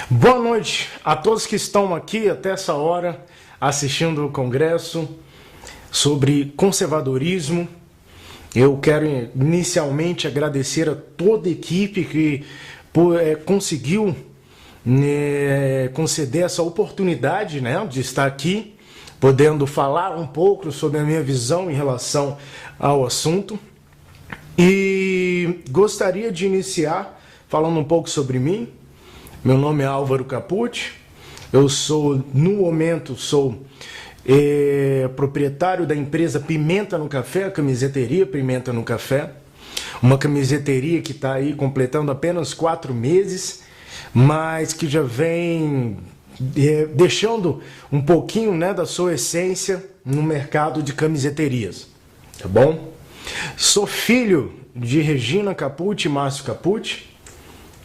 Boa noite a todos que estão aqui até essa hora assistindo o congresso sobre conservadorismo. Eu quero inicialmente agradecer a toda a equipe que conseguiu conceder essa oportunidade, de estar aqui, podendo falar um pouco sobre a minha visão em relação ao assunto. E gostaria de iniciar falando um pouco sobre mim. Meu nome é Álvaro Capucci, eu sou, no momento, proprietário da empresa Pimenta no Café, a camiseteria Pimenta no Café, uma camiseteria que está aí completando apenas 4 meses, mas que já vem deixando um pouquinho da sua essência no mercado de camiseterias, tá bom? Sou filho de Regina Capucci e Márcio Capucci.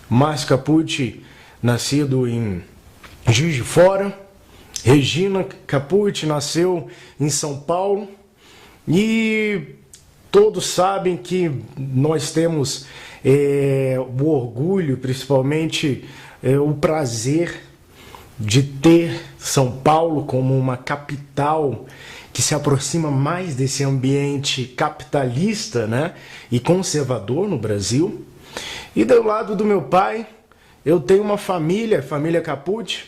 Márcio Capucci, nascido em Juiz de Fora. Regina Capucci nasceu em São Paulo. E todos sabem que nós temos o orgulho, principalmente o prazer de ter São Paulo como uma capital que se aproxima mais desse ambiente capitalista, e conservador no Brasil. E do lado do meu pai, eu tenho uma família Capucci,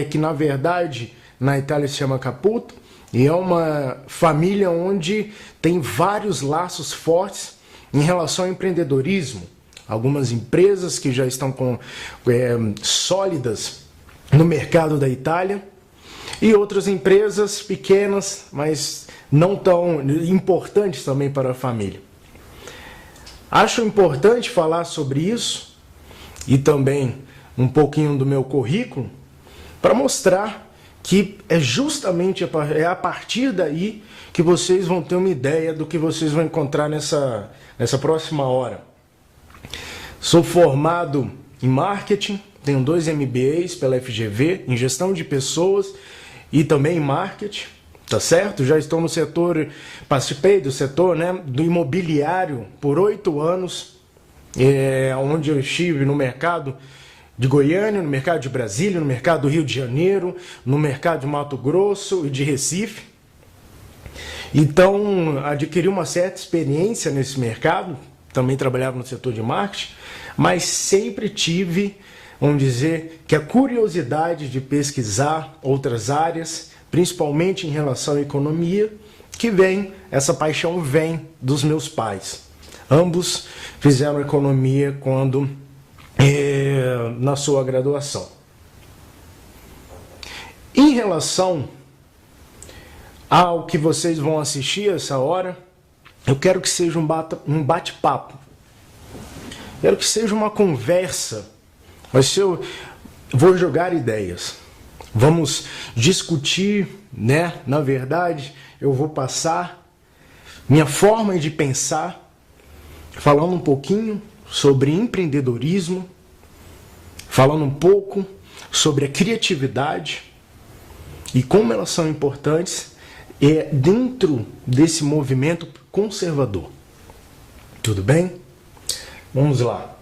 que na verdade na Itália se chama Caputo, e é uma família onde tem vários laços fortes em relação ao empreendedorismo. Algumas empresas que já estão sólidas no mercado da Itália, e outras empresas pequenas, mas não tão importantes também para a família. Acho importante falar sobre isso e também um pouquinho do meu currículo para mostrar que é justamente a partir daí que vocês vão ter uma ideia do que vocês vão encontrar nessa próxima hora. Sou formado em marketing, tenho 2 MBAs pela FGV, em gestão de pessoas e também em marketing, tá certo? Já estou no setor, participei do setor do imobiliário por 8 anos, onde eu estive no mercado de Goiânia, no mercado de Brasília, no mercado do Rio de Janeiro, no mercado de Mato Grosso e de Recife. Então, adquiri uma certa experiência nesse mercado, também trabalhava no setor de marketing, mas sempre tive, vamos dizer, que a curiosidade de pesquisar outras áreas, principalmente em relação à economia, essa paixão vem dos meus pais. Ambos fizeram economia na sua graduação. Em relação ao que vocês vão assistir essa hora, eu quero que seja um bate-papo. Quero que seja uma conversa. Mas eu vou jogar ideias. Vamos discutir, Na verdade, eu vou passar minha forma de pensar, falando um pouquinho sobre empreendedorismo, falando um pouco sobre a criatividade e como elas são importantes dentro desse movimento conservador. Tudo bem? Vamos lá.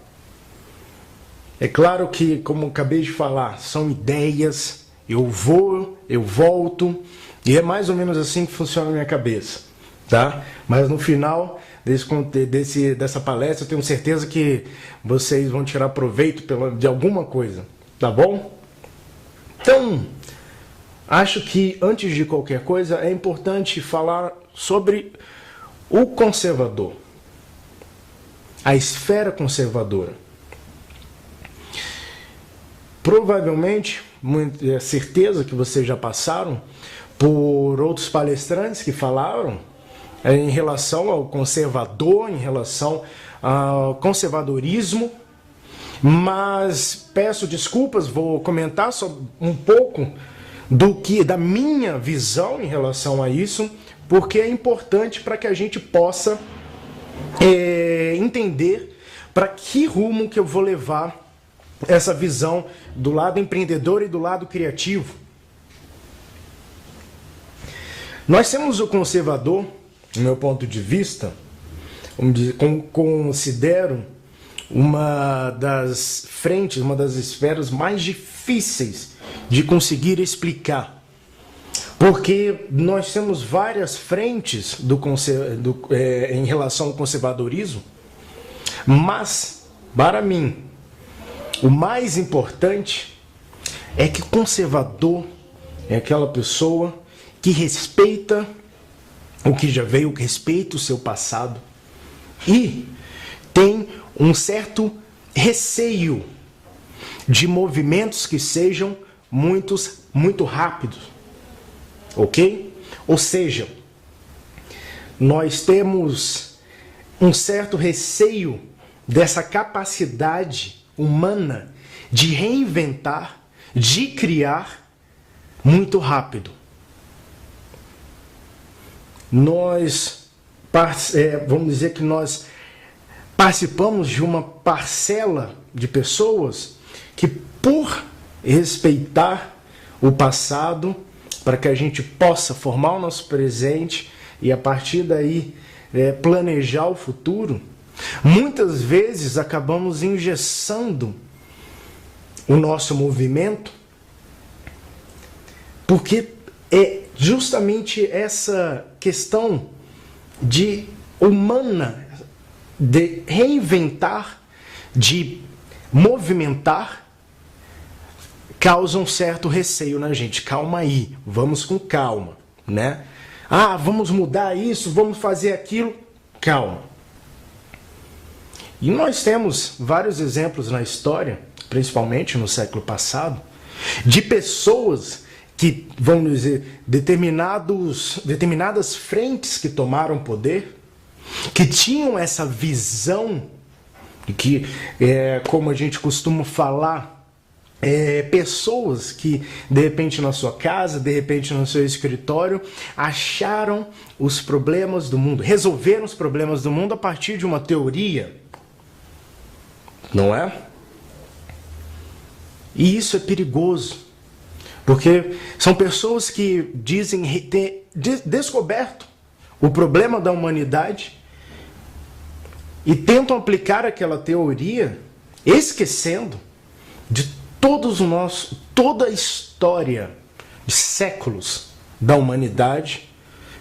É claro que, como acabei de falar, são ideias, eu vou, eu volto, e é mais ou menos assim que funciona a minha cabeça, tá? Mas no final dessa palestra, eu tenho certeza que vocês vão tirar proveito de alguma coisa, tá bom? Então, acho que antes de qualquer coisa, é importante falar sobre o conservador, a esfera conservadora. Provavelmente, certeza que vocês já passaram por outros palestrantes que falaram em relação ao conservador, em relação ao conservadorismo, mas peço desculpas, vou comentar sobre um pouco da minha visão em relação a isso, porque é importante para que a gente possa entender para que rumo que eu vou levar essa visão do lado empreendedor e do lado criativo. Nós temos o conservador, do meu ponto de vista, considero uma das frentes, uma das esferas mais difíceis de conseguir explicar. Porque nós temos várias frentes em relação ao conservadorismo, mas, para mim, o mais importante é que conservador é aquela pessoa que respeita o que já veio, que respeita o seu passado e tem um certo receio de movimentos que sejam muito rápidos, ok? Ou seja, nós temos um certo receio dessa capacidade humana de reinventar, de criar muito rápido. Vamos dizer que nós participamos de uma parcela de pessoas que, por respeitar o passado, para que a gente possa formar o nosso presente e a partir daí planejar o futuro, muitas vezes acabamos engessando o nosso movimento, porque é justamente essa questão de humana, de reinventar, de movimentar, causa um certo receio na gente. Calma aí, vamos com calma, né? Ah, vamos mudar isso, vamos fazer aquilo. Calma. E nós temos vários exemplos na história, principalmente no século passado, de pessoas que, vamos dizer, determinadas frentes que tomaram poder, que tinham essa visão, que, como a gente costuma falar, pessoas que, de repente na sua casa, de repente no seu escritório, acharam os problemas do mundo, resolveram os problemas do mundo a partir de uma teoria, não é? E isso é perigoso, porque são pessoas que dizem ter descoberto o problema da humanidade e tentam aplicar aquela teoria, esquecendo de toda a história de séculos da humanidade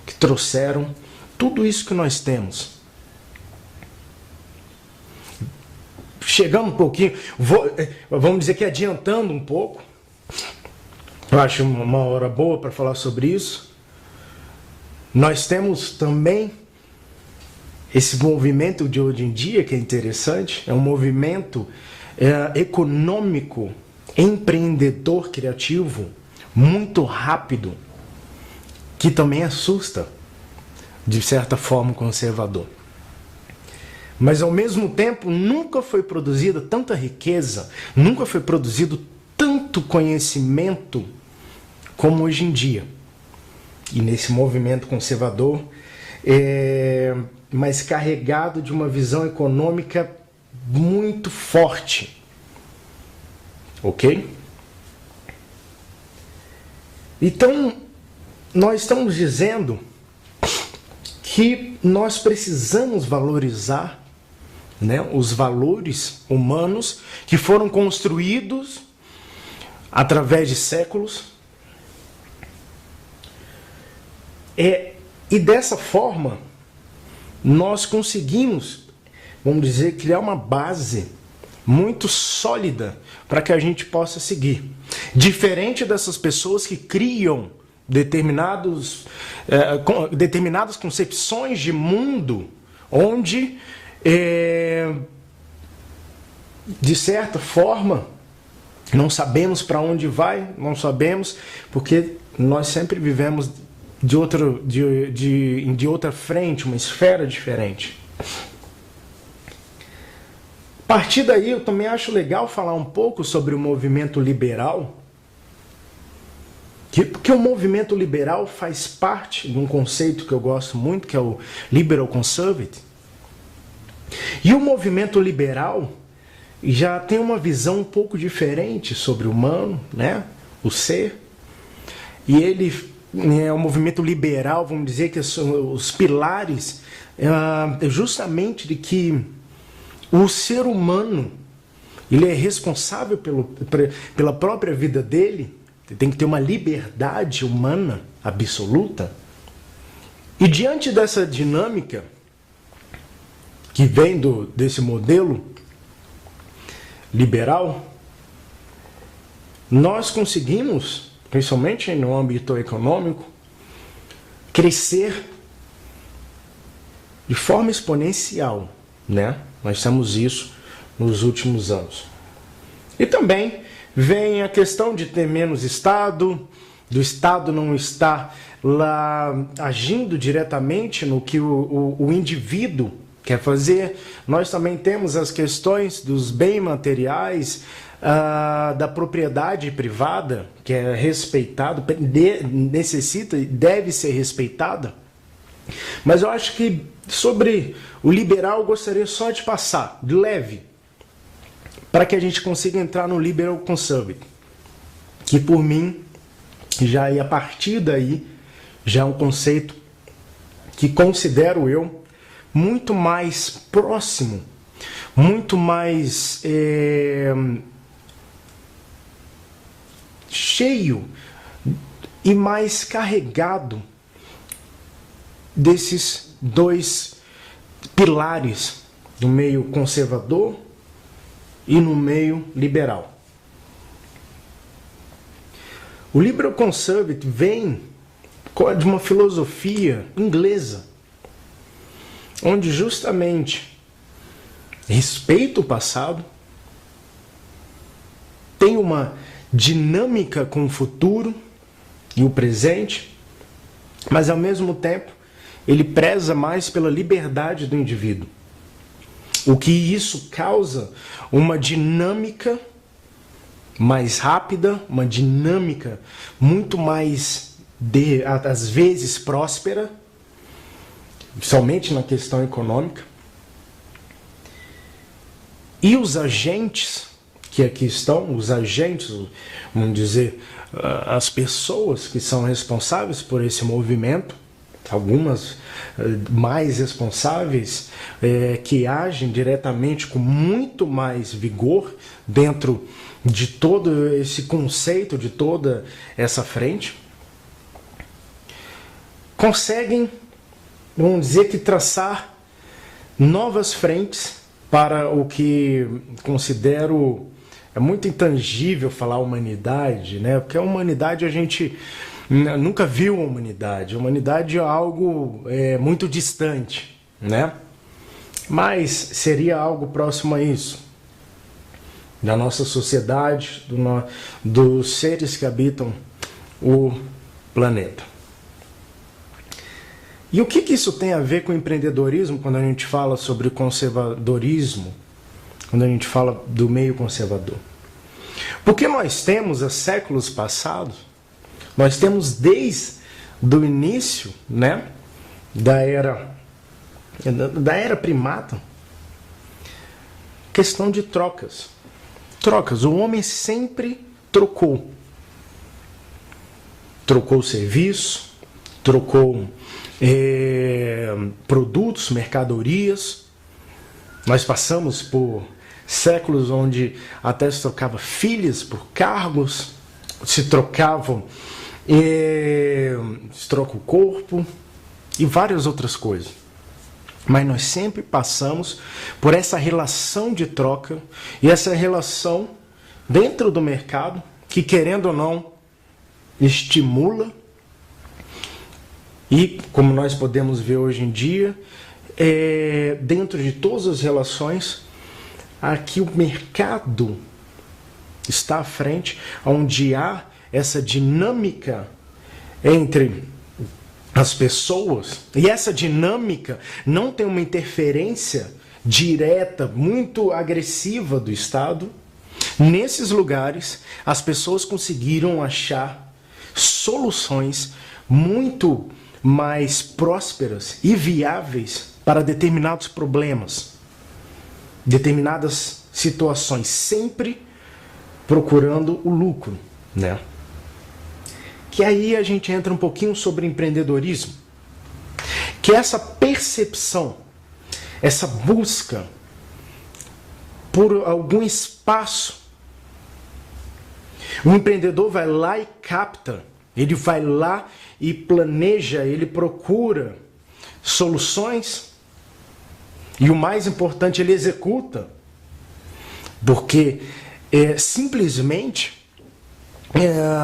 que trouxeram tudo isso que nós temos. Chegando um pouquinho, vamos dizer que adiantando um pouco, eu acho uma hora boa para falar sobre isso. Nós temos também esse movimento de hoje em dia que é interessante, é um movimento econômico, empreendedor criativo, muito rápido, que também assusta, de certa forma, o conservador. Mas ao mesmo tempo, nunca foi produzida tanta riqueza, nunca foi produzido tanto conhecimento como hoje em dia. E nesse movimento conservador, mas carregado de uma visão econômica muito forte. Ok? Então, nós estamos dizendo que nós precisamos valorizar, né, os valores humanos que foram construídos através de séculos. E dessa forma, nós conseguimos, vamos dizer, criar uma base muito sólida para que a gente possa seguir. Diferente dessas pessoas que criam determinadas concepções de mundo, onde, de certa forma, não sabemos para onde vai, não sabemos, porque nós sempre vivemos de outra frente, uma esfera diferente. A partir daí, eu também acho legal falar um pouco sobre o movimento liberal, porque o movimento liberal faz parte de um conceito que eu gosto muito, que é o liberal conservative. E o movimento liberal já tem uma visão um pouco diferente sobre o humano, né? O ser. E ele é um movimento liberal, vamos dizer que os pilares justamente de que o ser humano, ele é responsável pela própria vida dele, tem que ter uma liberdade humana absoluta. E diante dessa dinâmica que vem desse modelo liberal, nós conseguimos, principalmente no âmbito econômico, crescer de forma exponencial, né? Nós temos isso nos últimos anos. E também vem a questão de ter menos Estado, do Estado não estar lá agindo diretamente no que o indivíduo quer fazer. Nós também temos as questões dos bens materiais, da propriedade privada, que é respeitado, necessita e deve ser respeitada. Mas eu acho que sobre o liberal eu gostaria só de passar, de leve, para que a gente consiga entrar no liberal conservative, que por mim, já e a partir daí, já é um conceito que considero eu muito mais próximo, muito mais cheio e mais carregado desses dois pilares do meio conservador e no meio liberal. O liberal conservative vem de uma filosofia inglesa, onde justamente respeita o passado, tem uma dinâmica com o futuro e o presente, mas ao mesmo tempo ele preza mais pela liberdade do indivíduo. O que isso causa uma dinâmica mais rápida, uma dinâmica muito mais, às vezes, próspera, somente na questão econômica. E os agentes que aqui estão, os agentes, vamos dizer, as pessoas que são responsáveis por esse movimento, algumas mais responsáveis, que agem diretamente com muito mais vigor dentro de todo esse conceito, de toda essa frente, conseguem, vamos dizer, que traçar novas frentes para o que considero é muito intangível falar humanidade, né? Porque a humanidade, a gente nunca viu a humanidade. A humanidade é algo muito distante, né? Mas seria algo próximo a isso, da nossa sociedade, dos seres que habitam o planeta. E o que isso tem a ver com empreendedorismo quando a gente fala sobre conservadorismo, quando a gente fala do meio conservador? Porque nós temos, há séculos passados, nós temos desde o início, né, da era primata, questão de trocas. Trocas. O homem sempre trocou. Trocou serviço, trocou produtos, mercadorias. Nós passamos por séculos onde até se trocava filhas por cargos, se trocavam, se troca o corpo e várias outras coisas. Mas nós sempre passamos por essa relação de troca e essa relação dentro do mercado que, querendo ou não, estimula. E, como nós podemos ver hoje em dia, dentro de todas as relações, aqui o mercado está à frente, onde há essa dinâmica entre as pessoas, e essa dinâmica não tem uma interferência direta, muito agressiva do Estado. Nesses lugares, as pessoas conseguiram achar soluções muito mais prósperas e viáveis para determinados problemas, determinadas situações, sempre procurando o lucro, né? Que aí a gente entra um pouquinho sobre empreendedorismo, que é essa percepção, essa busca por algum espaço. O empreendedor vai lá e capta, ele vai lá e planeja, ele procura soluções e o mais importante, ele executa, porque simplesmente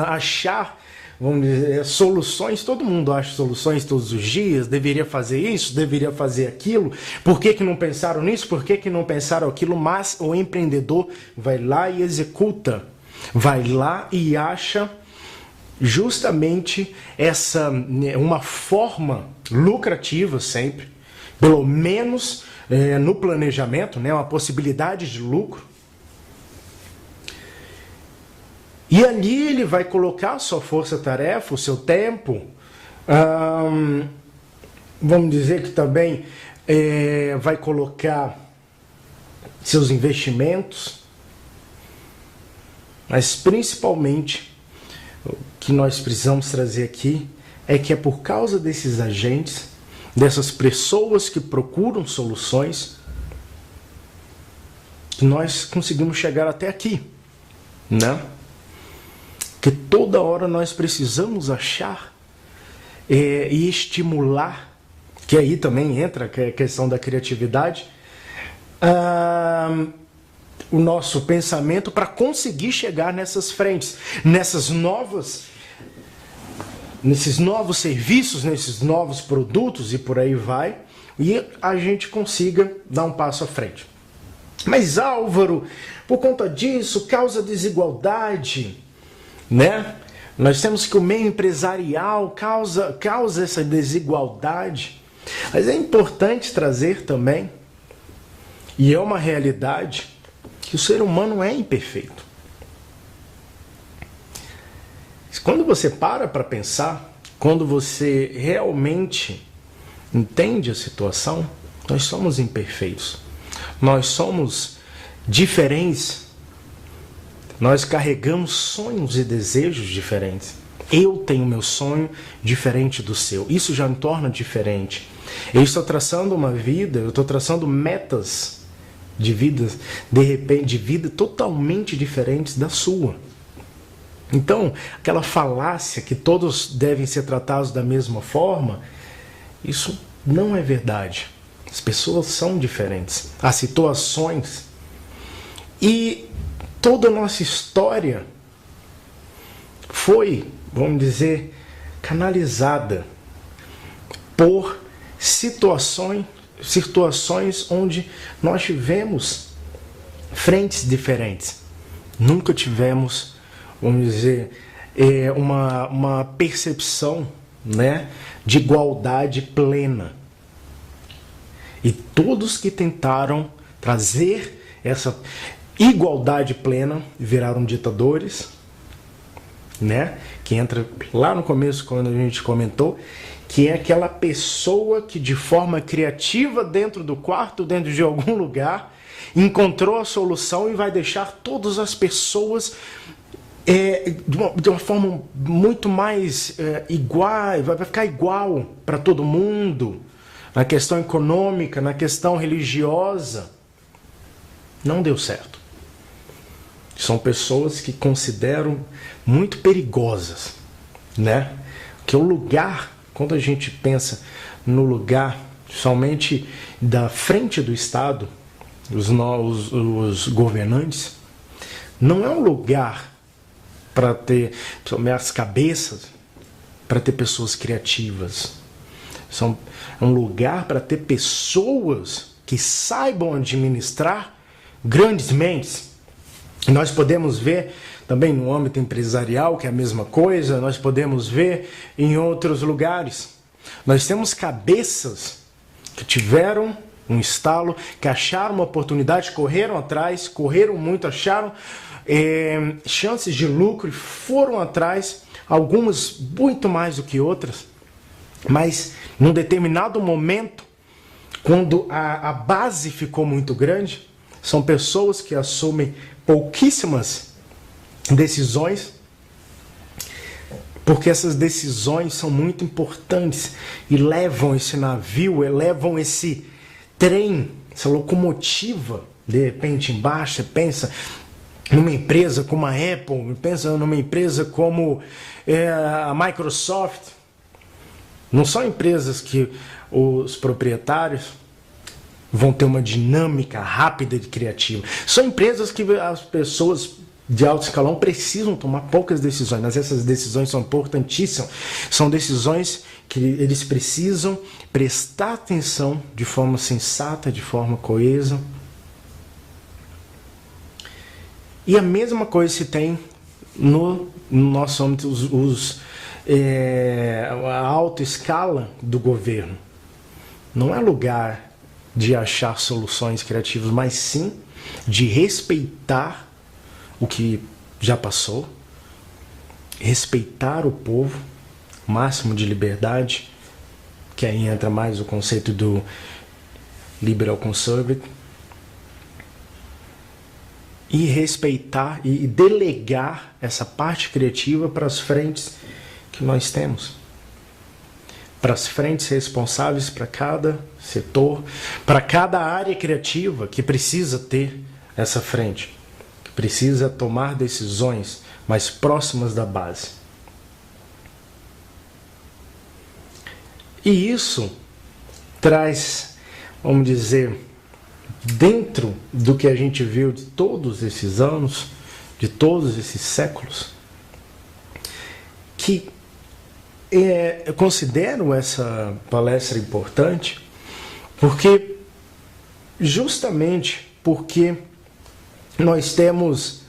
achar, vamos dizer, soluções, todo mundo acha soluções todos os dias, deveria fazer isso, deveria fazer aquilo, por que não pensaram nisso, por que não pensaram aquilo, mas o empreendedor vai lá e executa, vai lá e acha justamente uma forma lucrativa sempre, pelo menos no planejamento, né, uma possibilidade de lucro. E ali ele vai colocar a sua força-tarefa, o seu tempo, vamos dizer que também vai colocar seus investimentos, mas principalmente o que nós precisamos trazer aqui é que é por causa desses agentes, dessas pessoas que procuram soluções, que nós conseguimos chegar até aqui, né? Que toda hora nós precisamos achar e estimular, que aí também entra a questão da criatividade, o nosso pensamento para conseguir chegar nessas frentes, nesses novos serviços, nesses novos produtos e por aí vai, e a gente consiga dar um passo à frente. Mas Álvaro, por conta disso, causa desigualdade, né? Nós temos que o meio empresarial causa essa desigualdade, mas é importante trazer também, e é uma realidade, que o ser humano é imperfeito. Quando você para pensar, quando você realmente entende a situação, nós somos imperfeitos, nós somos diferentes, nós carregamos sonhos e desejos diferentes. Eu tenho meu sonho diferente do seu, isso já me torna diferente. Eu estou traçando uma vida, eu estou traçando metas de vida, de repente, de vida totalmente diferentes da sua. Então, aquela falácia que todos devem ser tratados da mesma forma, isso não é verdade. As pessoas são diferentes, as situações e toda a nossa história foi, vamos dizer, canalizada por situações onde nós tivemos frentes diferentes. Nunca tivemos, vamos dizer, uma percepção, né, de igualdade plena. E todos que tentaram trazer essa igualdade plena viraram ditadores, né? Que entra lá no começo, quando a gente comentou, que é aquela pessoa que de forma criativa dentro do quarto, dentro de algum lugar, encontrou a solução e vai deixar todas as pessoas de uma forma muito mais igual, vai ficar igual para todo mundo, na questão econômica, na questão religiosa. Não deu certo. São pessoas que consideram muito perigosas, né? Que o lugar, quando a gente pensa no lugar somente da frente do Estado, os governantes, não é um lugar para ter as cabeças, para ter pessoas criativas. É um lugar para ter pessoas que saibam administrar grandes mentes. Nós podemos ver também no âmbito empresarial, que é a mesma coisa, nós podemos ver em outros lugares. Nós temos cabeças que tiveram um estalo, que acharam uma oportunidade, correram atrás, correram muito, acharam chances de lucro e foram atrás, algumas muito mais do que outras, mas num determinado momento, quando a base ficou muito grande, são pessoas que assumem pouquíssimas decisões, porque essas decisões são muito importantes e levam esse navio, levam esse trem, essa locomotiva de repente embaixo, você pensa numa empresa como a Apple, pensa numa empresa como a Microsoft. Não são empresas que os proprietários vão ter uma dinâmica rápida e criativa. São empresas que as pessoas de alto escalão precisam tomar poucas decisões, mas essas decisões são importantíssimas. São decisões que eles precisam prestar atenção de forma sensata, de forma coesa. E a mesma coisa se tem no nosso âmbito, a alta escala do governo. Não é lugar de achar soluções criativas, mas sim de respeitar o que já passou, respeitar o povo, máximo de liberdade, que aí entra mais o conceito do liberal conservative, e respeitar e delegar essa parte criativa para as frentes que nós temos, para as frentes responsáveis para cada setor, para cada área criativa que precisa ter essa frente, que precisa tomar decisões mais próximas da base. E isso traz, vamos dizer, dentro do que a gente viu de todos esses anos, de todos esses séculos, que eu considero essa palestra importante porque justamente porque nós temos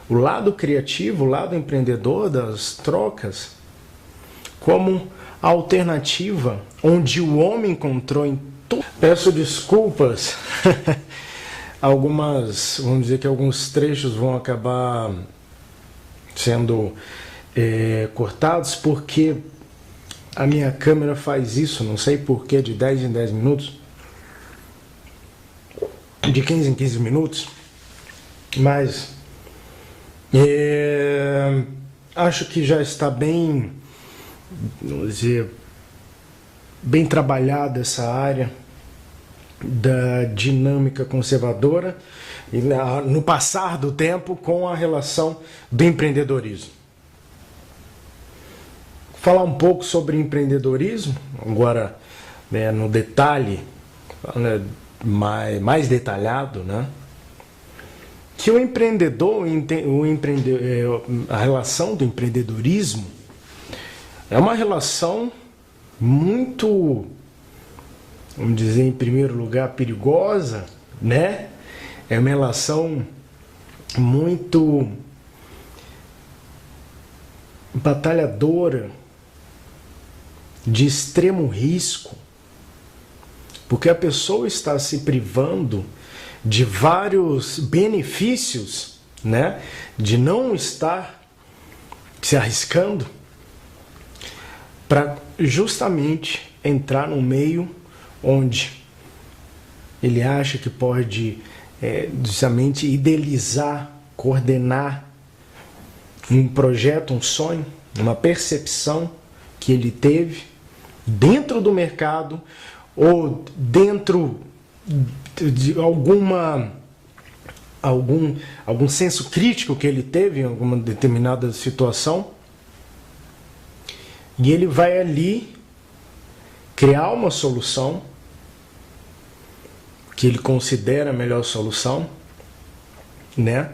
o lado criativo, o lado empreendedor das trocas como a alternativa onde o homem encontrou em tudo. Peço desculpas, vamos dizer que alguns trechos vão acabar sendo cortados porque a minha câmera faz isso, não sei porquê, de 10 em 10 minutos, de 15 em 15 minutos, mas acho que já está bem, vamos dizer, bem trabalhada essa área da dinâmica conservadora e no passar do tempo com a relação do empreendedorismo. Falar um pouco sobre empreendedorismo, agora no detalhe, mais detalhado, né? Que o empreendedor, a relação do empreendedorismo é uma relação muito, vamos dizer, em primeiro lugar, perigosa, né? É uma relação muito batalhadora, de extremo risco, porque a pessoa está se privando de vários benefícios, né? De não estar se arriscando para justamente entrar num meio onde ele acha que pode justamente idealizar, coordenar um projeto, um sonho, uma percepção que ele teve dentro do mercado ou dentro de algum senso crítico que ele teve em alguma determinada situação, e ele vai ali criar uma solução que ele considera a melhor solução, né?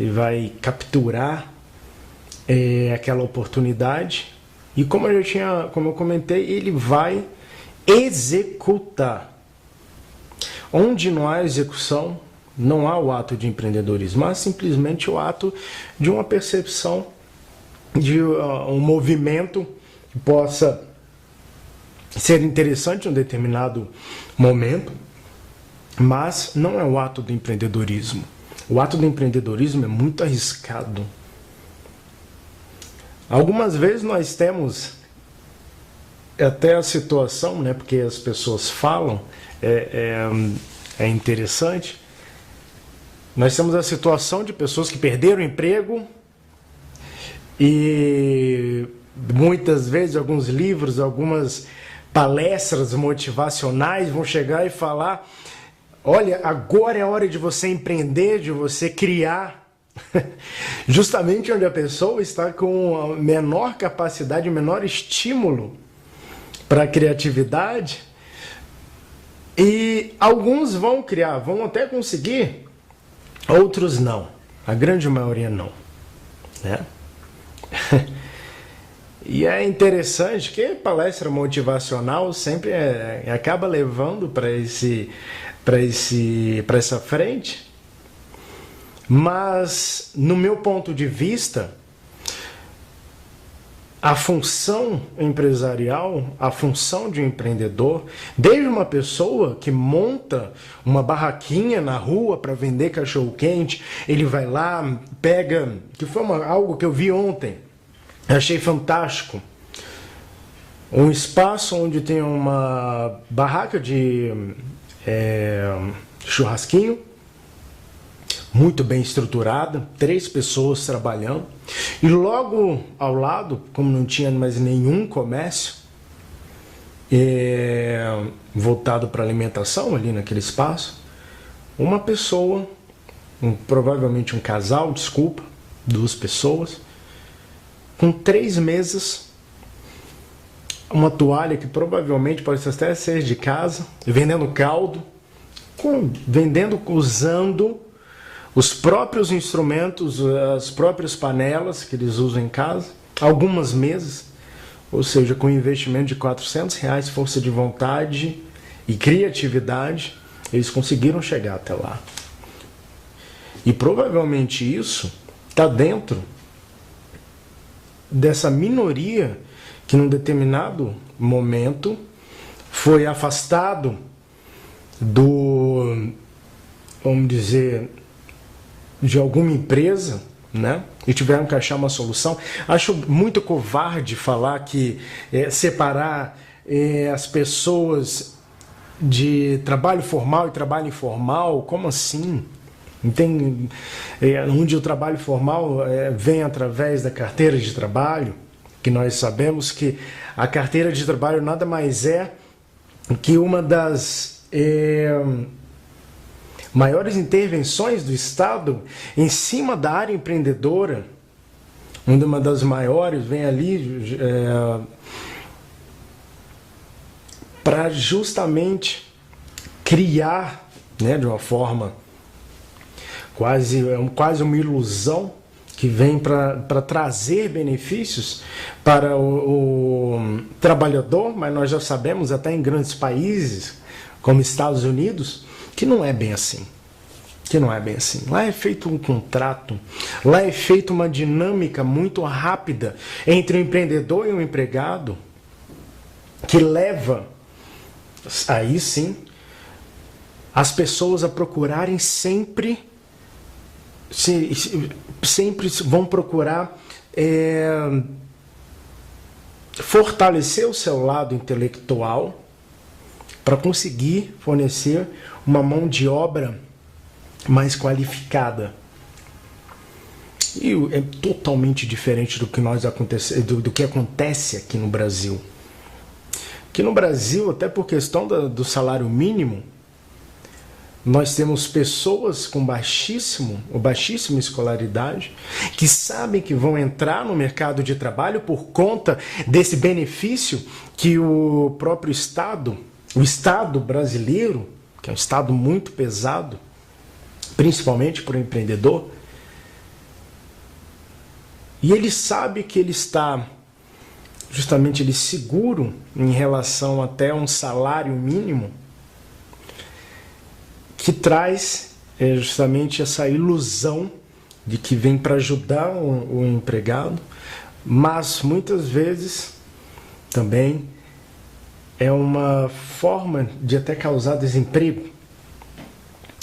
Ele vai capturar aquela oportunidade e como eu comentei, ele vai executar. Onde não há execução, não há o ato de empreendedorismo, mas simplesmente o ato de uma percepção de um movimento que possa ser interessante em um determinado momento, mas não é o ato do empreendedorismo. O ato do empreendedorismo é muito arriscado. Algumas vezes nós temos até a situação, né, porque as pessoas falam, é interessante, nós temos a situação de pessoas que perderam o emprego e muitas vezes alguns livros, algumas palestras motivacionais vão chegar e falar: olha, agora é a hora de você empreender, de você criar, justamente onde a pessoa está com a menor capacidade, o menor estímulo para a criatividade. E alguns vão criar, vão até conseguir, outros não. A grande maioria não, né? E é interessante que palestra motivacional sempre acaba levando para essa frente, mas no meu ponto de vista, a função empresarial, a função de um empreendedor, desde uma pessoa que monta uma barraquinha na rua para vender cachorro-quente, ele vai lá, pega, que foi algo que eu vi ontem, achei fantástico, um espaço onde tem uma barraca de churrasquinho, muito bem estruturada, 3 pessoas trabalhando, e logo ao lado, como não tinha mais nenhum comércio voltado para alimentação ali naquele espaço, uma pessoa, provavelmente um casal, desculpa, 2 pessoas, com 3 mesas, uma toalha que provavelmente pode até ser de casa, vendendo caldo, usando os próprios instrumentos, as próprias panelas que eles usam em casa, algumas mesas, ou seja, com investimento de R$400, força de vontade e criatividade, eles conseguiram chegar até lá. E provavelmente isso está dentro dessa minoria que num determinado momento foi afastado vamos dizer, de alguma empresa, né? E tiveram que achar uma solução. Acho muito covarde falar que separar as pessoas de trabalho formal e trabalho informal, como assim? Tem, onde o trabalho formal vem através da carteira de trabalho, que nós sabemos que a carteira de trabalho nada mais é que uma das maiores intervenções do Estado em cima da área empreendedora. Uma das maiores vem ali para justamente criar, né, de uma forma quase uma ilusão, que vem para trazer benefícios para o trabalhador, mas nós já sabemos até em grandes países como Estados Unidos que não é bem assim. Lá é feito um contrato, lá é feita uma dinâmica muito rápida entre o empreendedor e o empregado, que leva, aí sim, as pessoas a procurarem sempre vão procurar fortalecer o seu lado intelectual para conseguir fornecer uma mão de obra mais qualificada. E é totalmente diferente do que acontece aqui no Brasil. Aqui no Brasil, até por questão do salário mínimo, nós temos pessoas com baixíssima escolaridade que sabem que vão entrar no mercado de trabalho por conta desse benefício que o próprio Estado, o Estado brasileiro, que é um Estado muito pesado, principalmente para o empreendedor, e ele sabe que ele está justamente seguro em relação até um salário mínimo, que traz justamente essa ilusão de que vem para ajudar o empregado, mas muitas vezes também é uma forma de até causar desemprego.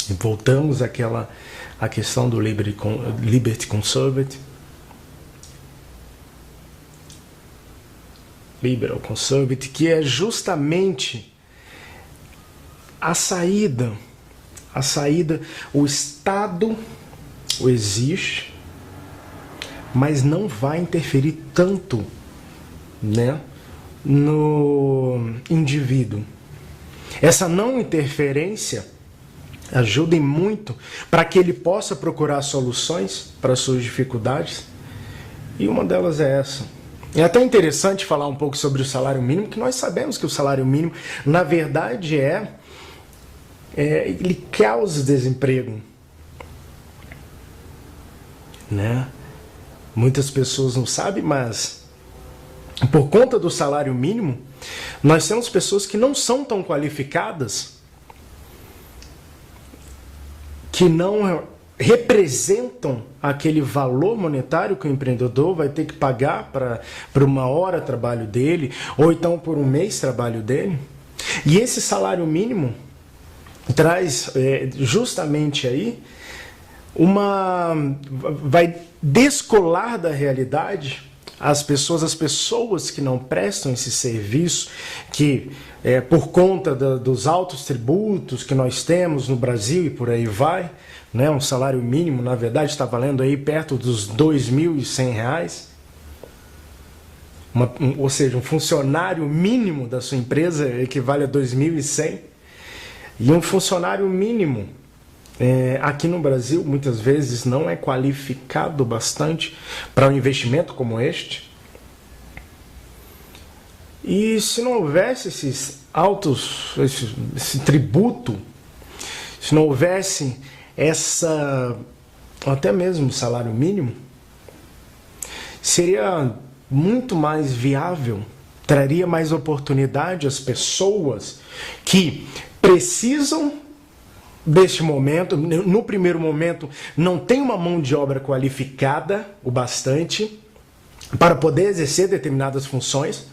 E voltamos à questão do Liberty Conservative, Liberal Conservative, que é justamente a saída, o Estado existe, mas não vai interferir tanto, né, no indivíduo. Essa não interferência ajudem muito para que ele possa procurar soluções para as suas dificuldades. E uma delas é essa. É até interessante falar um pouco sobre o salário mínimo, que nós sabemos que o salário mínimo, na verdade, ele causa desemprego, né? Muitas pessoas não sabem, mas por conta do salário mínimo, nós temos pessoas que não são tão qualificadas, que não representam aquele valor monetário que o empreendedor vai ter que pagar para uma hora de trabalho dele, ou então por um mês de trabalho dele. E esse salário mínimo traz justamente aí vai descolar da realidade as pessoas que não prestam esse serviço, que por conta dos altos tributos que nós temos no Brasil e por aí vai, né, um salário mínimo, na verdade, está valendo aí perto dos R$ 2.100. Ou seja, um funcionário mínimo da sua empresa equivale a R$ 2.100. E um funcionário mínimo aqui no Brasil, muitas vezes, não é qualificado bastante para um investimento como este. E se não houvesse esse tributo, se não houvesse até mesmo salário mínimo, seria muito mais viável, traria mais oportunidade às pessoas que precisam deste momento. No primeiro momento, não tem uma mão de obra qualificada o bastante para poder exercer determinadas funções,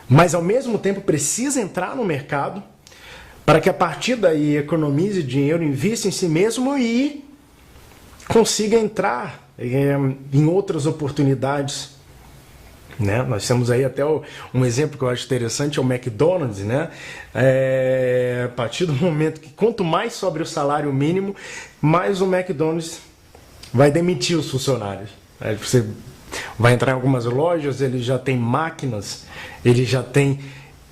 mas ao mesmo tempo precisa entrar no mercado para que a partir daí economize dinheiro, invista em si mesmo e consiga entrar em outras oportunidades, né? Nós temos aí até um exemplo que eu acho interessante, é o McDonald's, né? A partir do momento que quanto mais sobre o salário mínimo, mais o McDonald's vai demitir os funcionários. Aí você vai entrar em algumas lojas, ele já tem máquinas, ele já tem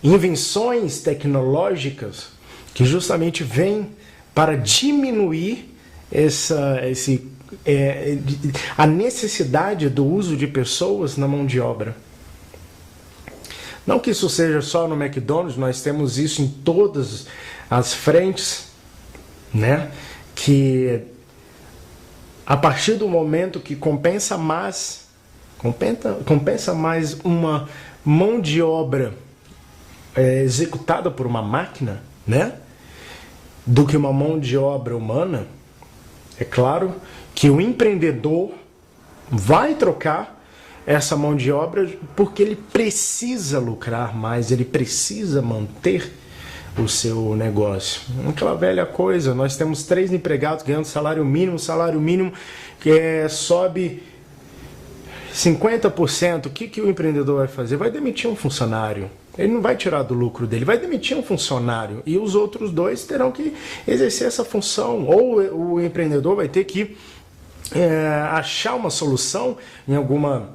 invenções tecnológicas que justamente vêm para diminuir a necessidade do uso de pessoas na mão de obra. Não que isso seja só no McDonald's, nós temos isso em todas as frentes, né? Que a partir do momento que compensa mais uma mão de obra executada por uma máquina, né, do que uma mão de obra humana, é claro que o empreendedor vai trocar essa mão de obra porque ele precisa lucrar mais, ele precisa manter o seu negócio. Aquela velha coisa, nós temos 3 empregados ganhando salário mínimo que sobe 50%. O que o empreendedor vai fazer? Vai demitir um funcionário. Ele não vai tirar do lucro dele, vai demitir um funcionário e os outros 2 terão que exercer essa função. Ou o empreendedor vai ter que achar uma solução em alguma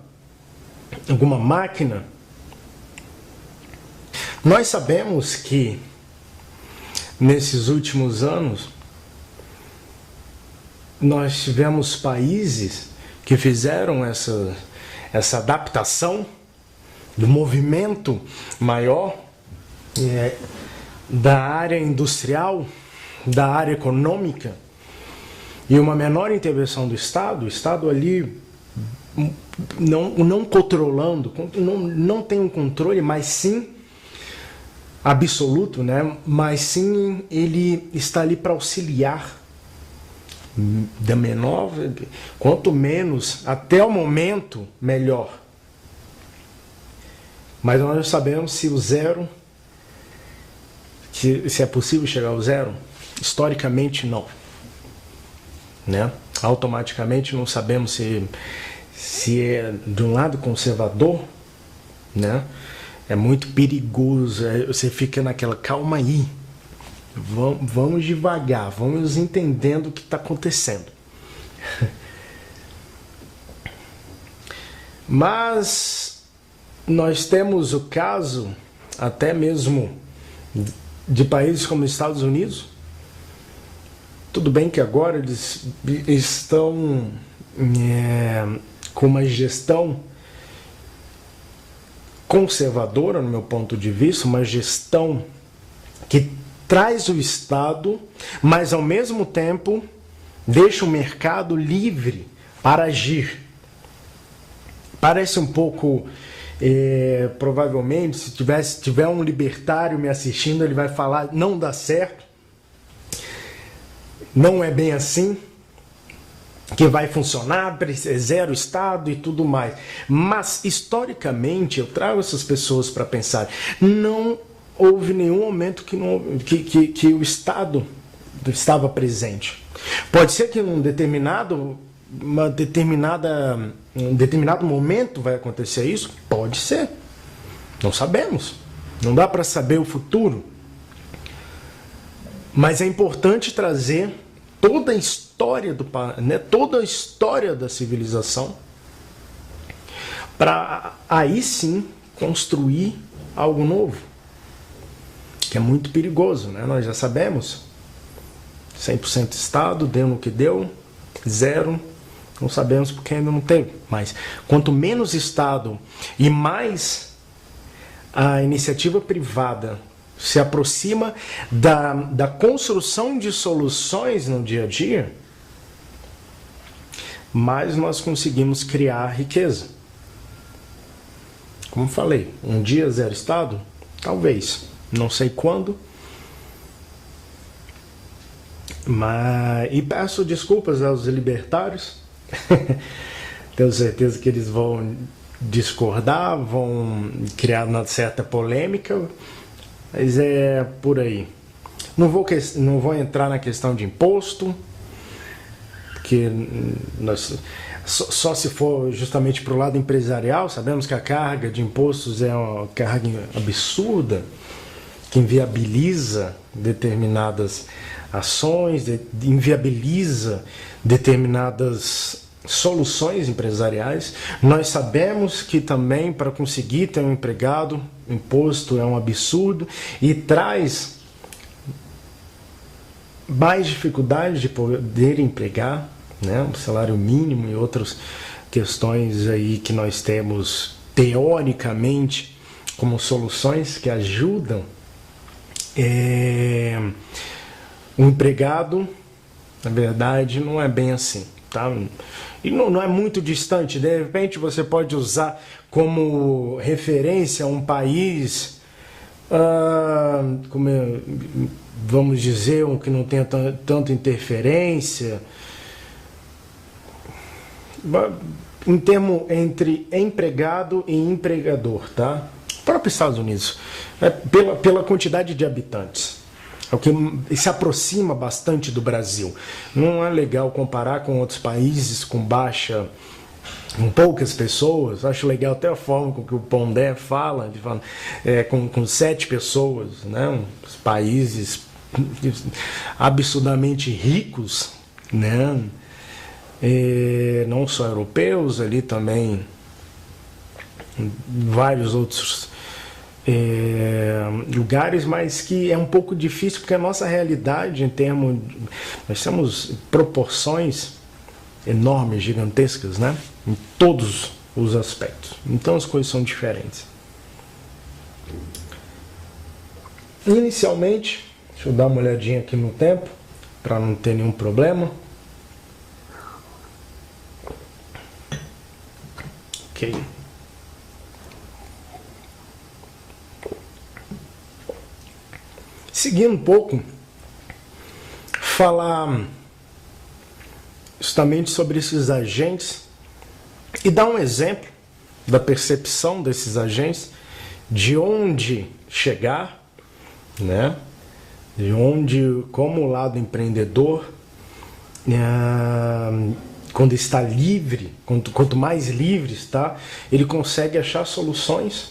máquina. Nós sabemos que nesses últimos anos nós tivemos países que fizeram essa adaptação do movimento maior da área industrial, da área econômica, e uma menor intervenção do Estado. O Estado ali não controlando, não tem um controle, mas sim absoluto, né? Mas sim ele está ali para auxiliar. Da menor, quanto menos, até o momento, melhor. Mas nós não sabemos se o zero, se é possível chegar ao zero. Historicamente, não, né? Automaticamente não sabemos se é de um lado conservador, né? É muito perigoso. Você fica naquela, calma aí, vamos devagar, vamos entendendo o que está acontecendo. Mas nós temos o caso até mesmo de países como os Estados Unidos, Tudo bem que agora eles estão com uma gestão conservadora, no meu ponto de vista, uma gestão que traz o Estado, mas ao mesmo tempo deixa o mercado livre para agir. Parece um pouco, provavelmente, se tiver um libertário me assistindo, ele vai falar, não dá certo, não é bem assim que vai funcionar, é zero Estado e tudo mais. Mas, historicamente, eu trago essas pessoas para pensar, não houve nenhum momento que o Estado estava presente. Pode ser que em um determinado momento vai acontecer isso? Pode ser. Não sabemos. Não dá para saber o futuro. Mas é importante trazer toda a história toda a história da civilização para aí sim construir algo novo, que é muito perigoso, né? Nós já sabemos, 100% Estado, deu no que deu, zero, não sabemos porque ainda não teve. Mas quanto menos Estado e mais a iniciativa privada se aproxima da construção de soluções no dia a dia, mais nós conseguimos criar riqueza. Como falei, um dia zero Estado? Talvez. Não sei quando. E peço desculpas aos libertários. Tenho certeza que eles vão discordar, vão criar uma certa polêmica. Mas é por aí. Não vou entrar na questão de imposto, porque só se for justamente para o lado empresarial. Sabemos que a carga de impostos é uma carga absurda, que inviabiliza determinadas ações, inviabiliza determinadas soluções empresariais. Nós sabemos que também para conseguir ter um empregado, imposto é um absurdo e traz mais dificuldade de poder empregar, né? O salário mínimo e outras questões aí que nós temos teoricamente como soluções que ajudam o empregado. Na verdade não é bem assim, tá? E não é muito distante. De repente você pode usar como referência um país, vamos dizer, um que não tenha tanta interferência, em termo entre empregado e empregador, tá? O próprio Estados Unidos, pela quantidade de habitantes. É o que se aproxima bastante do Brasil. Não é legal comparar com outros países com poucas pessoas. Acho legal até a forma com que o Pondé fala, com 7 pessoas, né? Os países absurdamente ricos, né? Não só europeus, ali também vários outros lugares, mas que é um pouco difícil porque a nossa realidade nós temos proporções enormes, gigantescas, né? Em todos os aspectos. Então as coisas são diferentes. Inicialmente, deixa eu dar uma olhadinha aqui no tempo para não ter nenhum problema. Ok. Seguindo um pouco, falar justamente sobre esses agentes e dar um exemplo da percepção desses agentes, de onde chegar, né? De onde, como o lado empreendedor, quando está livre, quanto mais livre está, ele consegue achar soluções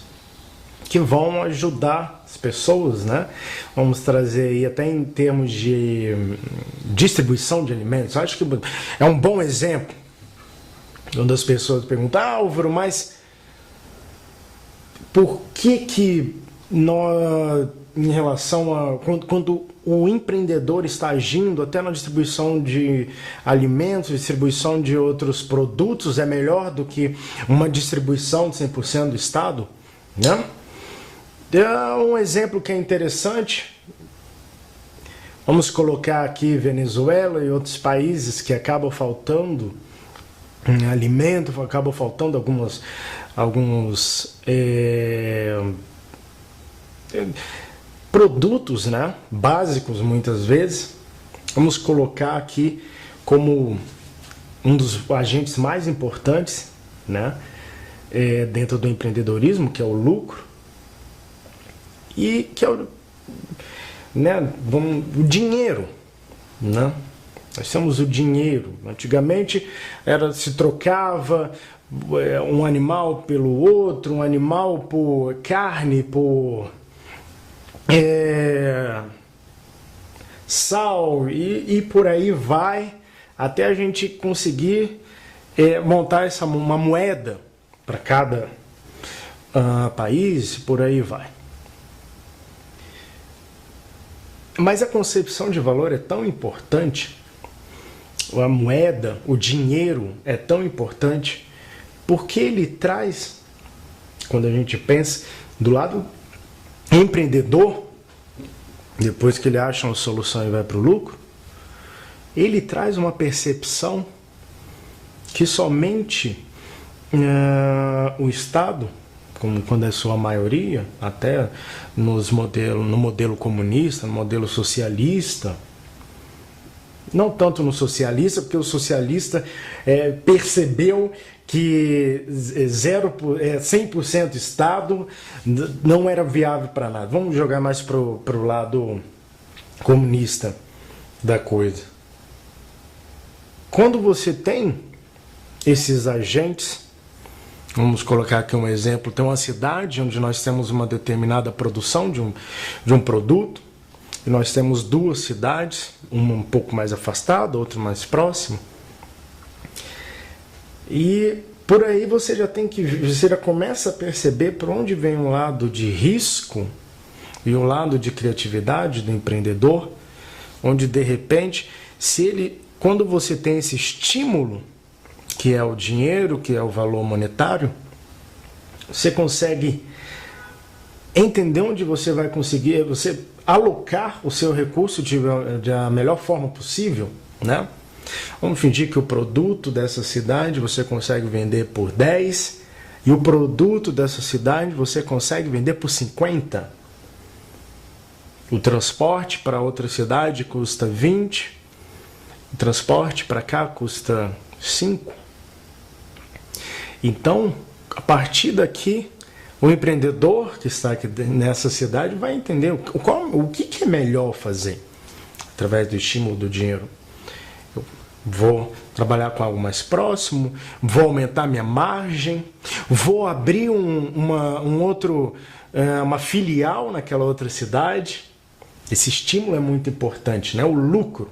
que vão ajudar as pessoas, né? Vamos trazer aí até em termos de distribuição de alimentos. Acho que é um bom exemplo. Quando as pessoas perguntam, Álvaro, mas por que em relação a quando o empreendedor está agindo até na distribuição de alimentos, distribuição de outros produtos, é melhor do que uma distribuição de 100% do Estado, né? Um exemplo que é interessante, vamos colocar aqui Venezuela e outros países que acabam faltando alimento, acabam faltando alguns produtos, né, básicos muitas vezes. Vamos colocar aqui como um dos agentes mais importantes, né, dentro do empreendedorismo, que é o lucro, e que é o dinheiro, né? Nós temos o dinheiro. Antigamente se trocava um animal pelo outro, um animal por carne, por sal e por aí vai, até a gente conseguir montar uma moeda para cada país, por aí vai. Mas a concepção de valor é tão importante, a moeda, o dinheiro é tão importante, porque ele traz, quando a gente pensa do lado empreendedor, depois que ele acha uma solução e vai para o lucro, ele traz uma percepção que somente o Estado, como quando é sua maioria, até no modelo comunista, no modelo socialista, não tanto no socialista, porque o socialista percebeu que 100% Estado não era viável para nada. Vamos jogar mais para o lado comunista da coisa. Quando você tem esses agentes, vamos colocar aqui um exemplo, tem uma cidade onde nós temos uma determinada produção de um produto, e nós temos duas cidades, uma um pouco mais afastada, outra mais próxima, e por aí você já começa a perceber por onde vem um lado de risco e um lado de criatividade do empreendedor, onde de repente, quando você tem esse estímulo, que é o dinheiro, que é o valor monetário, você consegue entender onde você vai conseguir, você alocar o seu recurso da melhor forma possível, né? Vamos fingir que o produto dessa cidade você consegue vender por 10 e o produto dessa cidade você consegue vender por 50. O transporte para outra cidade custa 20, o transporte para cá custa 5. Então, a partir daqui, o empreendedor que está aqui nessa cidade vai entender o que é melhor fazer através do estímulo do dinheiro. Eu vou trabalhar com algo mais próximo, vou aumentar minha margem, vou abrir uma filial naquela outra cidade. Esse estímulo é muito importante, né? O lucro,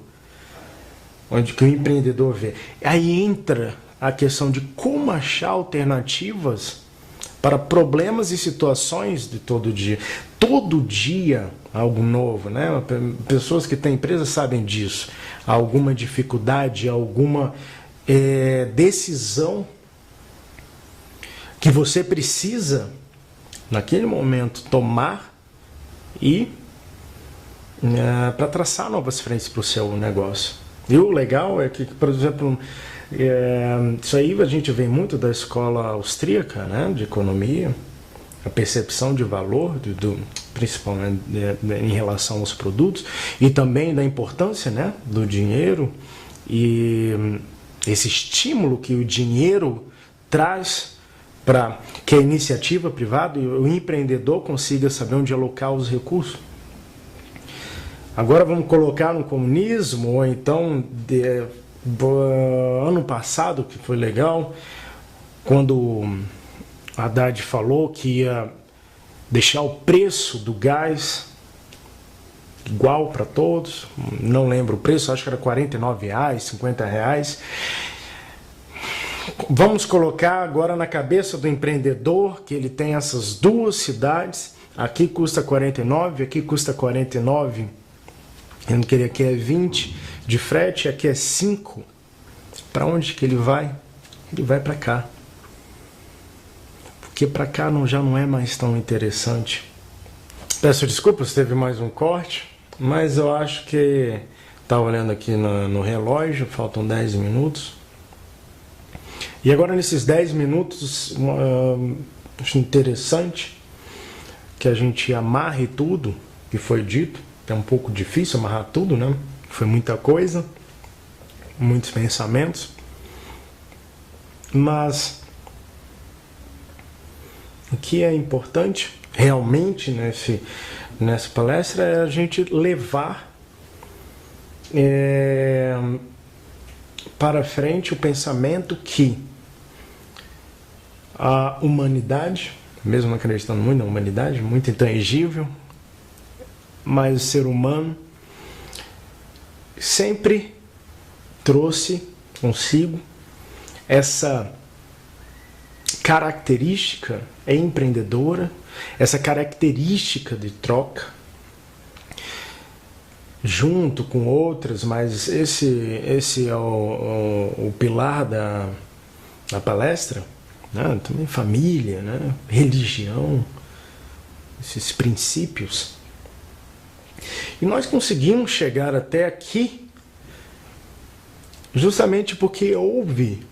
onde que o empreendedor vê. Aí entra a questão de como achar alternativas para problemas e situações de todo dia. Todo dia algo novo, né? Pessoas que têm empresa sabem disso. Alguma dificuldade, alguma decisão que você precisa, naquele momento, tomar e para traçar novas frentes para o seu negócio. E o legal é que, por exemplo, isso aí a gente vem muito da escola austríaca, né, de economia, a percepção de valor, principalmente em relação aos produtos, e também da importância, né, do dinheiro e esse estímulo que o dinheiro traz para que a iniciativa privada e o empreendedor consiga saber onde alocar os recursos. Agora vamos colocar no comunismo, ou então ano passado, que foi legal, quando Haddad falou que ia deixar o preço do gás igual para todos, não lembro o preço, acho que era R$49, R$50. Vamos colocar agora na cabeça do empreendedor que ele tem essas duas cidades aqui custa 49, aqui custa 49, eu não queria, aqui é 20 de frete, aqui é 5. Para onde que ele vai? Ele vai para cá. Porque para cá já não é mais tão interessante. Peço desculpas, teve mais um corte, mas eu acho que estava olhando aqui no relógio, faltam 10 minutos. E agora nesses 10 minutos, acho interessante que a gente amarre tudo que foi dito. É um pouco difícil amarrar tudo, né? Foi muita coisa, muitos pensamentos. Mas o que é importante realmente nessa palestra é a gente levar para frente o pensamento que a humanidade, mesmo acreditando muito na humanidade, muito intangível, mas o ser humano sempre trouxe consigo essa característica empreendedora, essa característica de troca, junto com outras, mas esse é o pilar da palestra, né? Também família, né? Religião, esses princípios. E nós conseguimos chegar até aqui justamente porque houve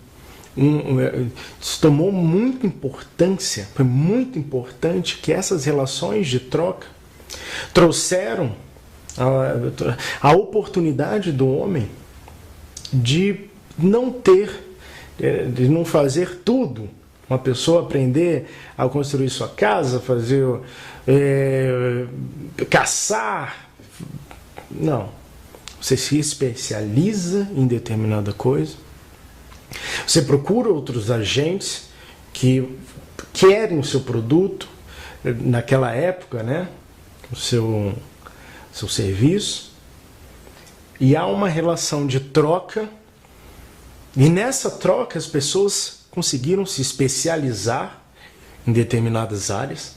isso tomou muita importância, foi muito importante que essas relações de troca trouxeram a oportunidade do homem de não fazer tudo. Uma pessoa aprender a construir sua casa, caçar. Não. Você se especializa em determinada coisa. Você procura outros agentes que querem o seu produto, naquela época, né? O seu serviço. E há uma relação de troca. E nessa troca as pessoas conseguiram se especializar em determinadas áreas.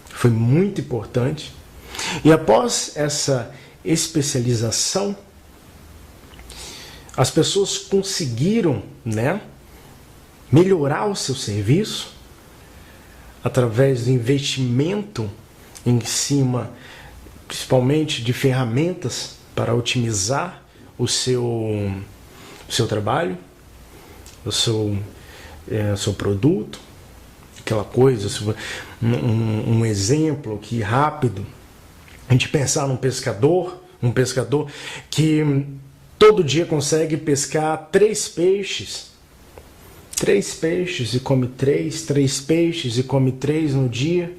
Foi muito importante. E após essa especialização, as pessoas conseguiram, né, melhorar o seu serviço através do investimento em cima, principalmente de ferramentas para otimizar o seu trabalho, o seu produto, aquela coisa, um exemplo aqui rápido, a gente pensar num pescador que todo dia consegue pescar 3 peixes. 3 peixes e come 3 peixes e come 3 no dia.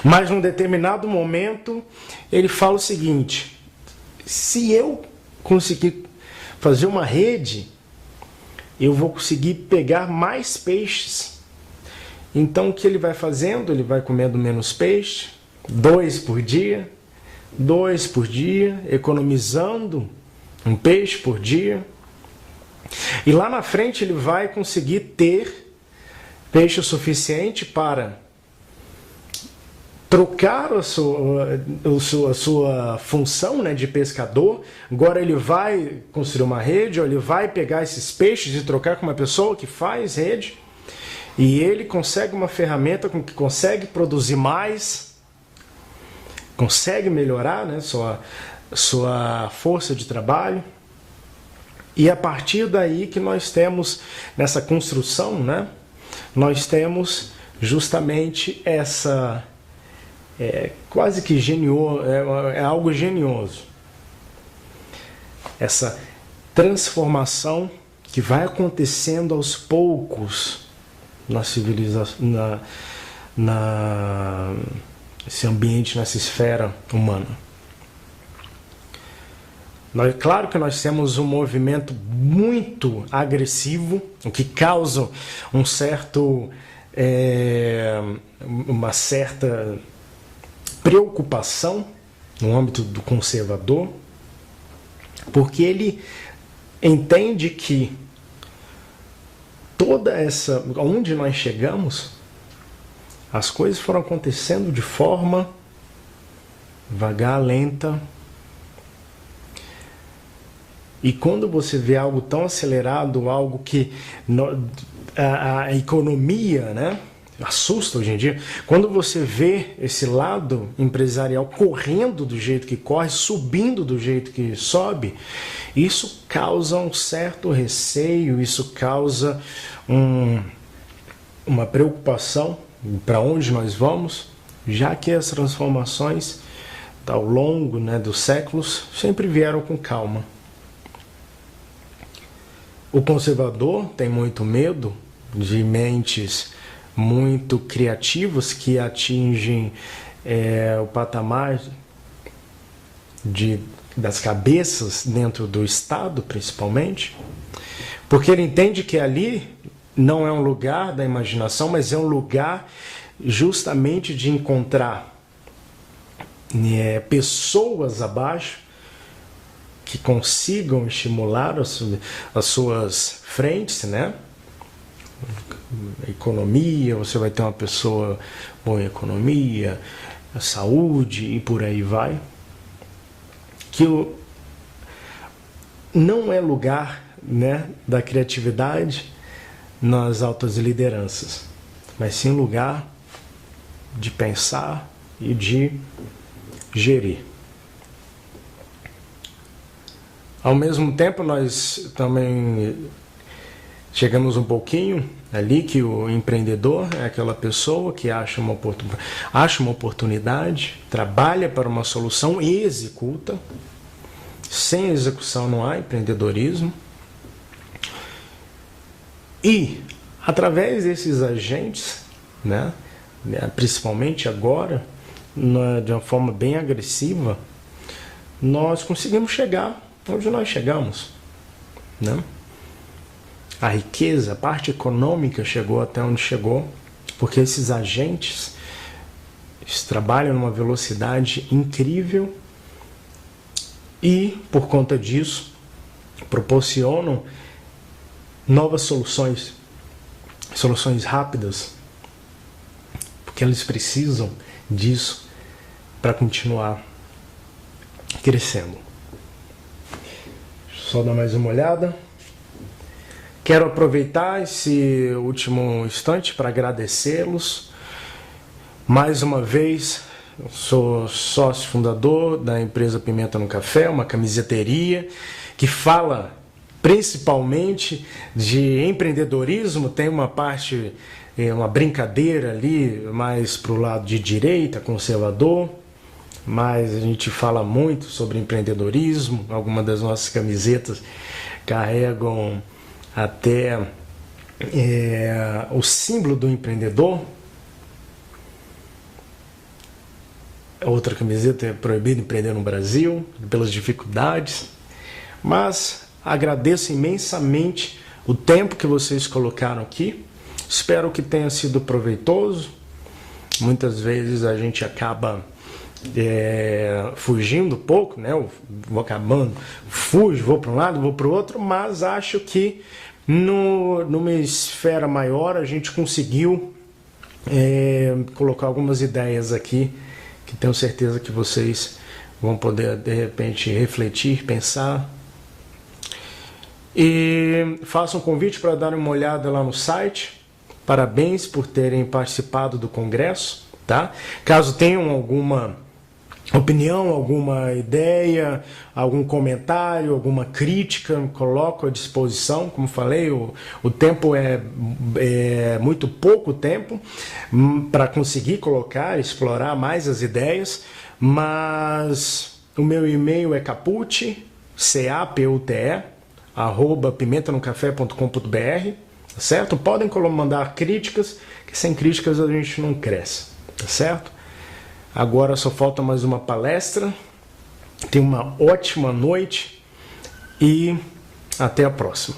Mas num determinado momento ele fala o seguinte: se eu conseguir fazer uma rede, eu vou conseguir pegar mais peixes. Então o que ele vai fazendo? Ele vai comendo menos peixe, 2 por dia, economizando um peixe por dia. E lá na frente ele vai conseguir ter peixe suficiente para trocar a sua função, né, de pescador. Agora ele vai construir uma rede, ou ele vai pegar esses peixes e trocar com uma pessoa que faz rede. E ele consegue uma ferramenta com que consegue produzir mais, consegue melhorar, né, sua força de trabalho. E a partir daí que nós temos, nessa construção, né, nós temos justamente essa, quase que é algo genioso, essa transformação que vai acontecendo aos poucos na civilização, esse ambiente, nessa esfera humana. Claro que nós temos um movimento muito agressivo, o que causa uma certa preocupação no âmbito do conservador, porque ele entende que onde nós chegamos, as coisas foram acontecendo de forma devagar, lenta. E quando você vê algo tão acelerado, algo que a economia, né, assusta hoje em dia, quando você vê esse lado empresarial correndo do jeito que corre, subindo do jeito que sobe, isso causa um certo receio, isso causa uma preocupação para onde nós vamos, já que as transformações ao longo, né, dos séculos sempre vieram com calma. O conservador tem muito medo de mentes muito criativas que atingem o patamar das cabeças dentro do Estado, principalmente, porque ele entende que ali não é um lugar da imaginação, mas é um lugar justamente de encontrar pessoas abaixo que consigam estimular as suas frentes, né? Economia, você vai ter uma pessoa boa em economia, saúde e por aí vai. Que não é lugar, né, da criatividade nas altas lideranças, mas sim lugar de pensar e de gerir. Ao mesmo tempo, nós também chegamos um pouquinho ali que o empreendedor é aquela pessoa que acha uma oportunidade, trabalha para uma solução e executa. Sem execução não há empreendedorismo. E, através desses agentes, né, principalmente agora, de uma forma bem agressiva, nós conseguimos chegar onde nós chegamos, né? A riqueza, a parte econômica chegou até onde chegou, porque esses agentes trabalham numa velocidade incrível e, por conta disso, proporcionam novas soluções rápidas, porque eles precisam disso para continuar crescendo. Só dar mais uma olhada. Quero aproveitar esse último instante para agradecê-los. Mais uma vez, eu sou sócio fundador da empresa Pimenta no Café, uma camiseteria que fala principalmente de empreendedorismo, tem uma parte, uma brincadeira ali mais para o lado de direita, conservador, mas a gente fala muito sobre empreendedorismo. Algumas das nossas camisetas carregam até o símbolo do empreendedor. Outra camiseta é proibido empreender no Brasil, pelas dificuldades. Mas agradeço imensamente o tempo que vocês colocaram aqui. Espero que tenha sido proveitoso. Muitas vezes a gente acaba fugindo um pouco, né? Eu vou acabando, fujo, vou para um lado, vou para o outro, mas acho que numa esfera maior a gente conseguiu colocar algumas ideias aqui que tenho certeza que vocês vão poder de repente refletir, pensar. E faço um convite para dar uma olhada lá no site. Parabéns por terem participado do congresso, tá? Caso tenham alguma opinião, alguma ideia, algum comentário, alguma crítica, coloco à disposição. Como falei, o tempo é muito pouco tempo para conseguir colocar, explorar mais as ideias, mas o meu e-mail é capute, CAPUTE, @pimentanocafé.com.br, tá certo? Podem mandar críticas, que sem críticas a gente não cresce, tá certo? Agora só falta mais uma palestra. Tenha uma ótima noite e até a próxima.